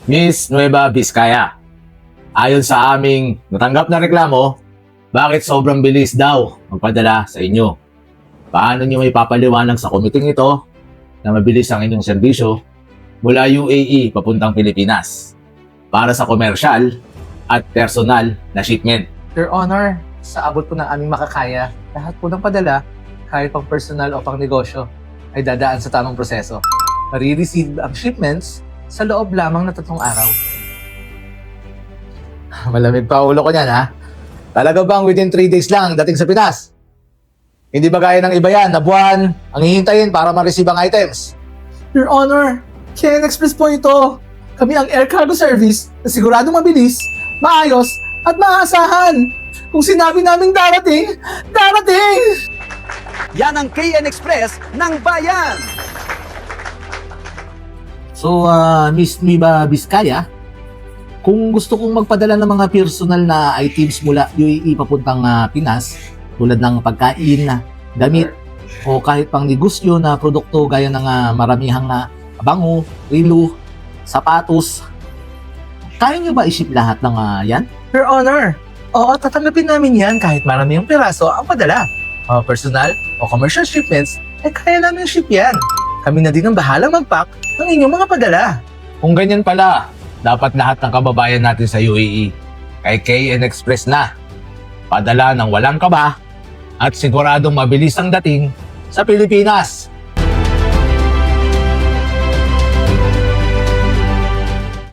Miss Nueva Vizcaya, ayon sa aming natanggap na reklamo, bakit sobrang bilis daw magpadala sa inyo? Paano nyo may papaliwanag sa komiting ito na mabilis ang inyong serbisyo mula UAE papuntang Pilipinas para sa komersyal at personal na shipment? Your Honor, sa abot po ng aming makakaya, lahat po ng padala, kahit pang personal o pang negosyo, ay dadaan sa tamang proseso. Marireceive ang shipments sa loob lamang na 3 araw. Malamig pa ulo ko niyan, ha? Talaga bang within 3 days lang dating sa Pinas? Hindi ba gaya ng iba yan na buwan ang hihintayin para ma-receive ang items? Your Honor, KN Express po ito. Kami ang air cargo service na siguradong mabilis, maayos, at maaasahan. Kung sinabi naming darating, darating! Yan ang KN Express ng bayan! So, Miss Nueva Vizcaya, kung gusto kong magpadala ng mga personal na items mula UAE papuntang Pinas, tulad ng pagkain, damit, o kahit pang negosyo na produkto gaya ng maramihang bango, relo, sapatos, kaya nyo ba i-ship lahat ng yan? Your Honor, oo, tatanggapin namin yan kahit marami yung piraso ang padala. Personal o commercial shipments, kaya namin ship yan. Kami na din ang bahalang mag-pack ng inyong mga padala. Kung ganyan pala, dapat lahat ng kababayan natin sa UAE kay KN Express na. Padala ng walang kaba at siguradong mabilis ang dating sa Pilipinas.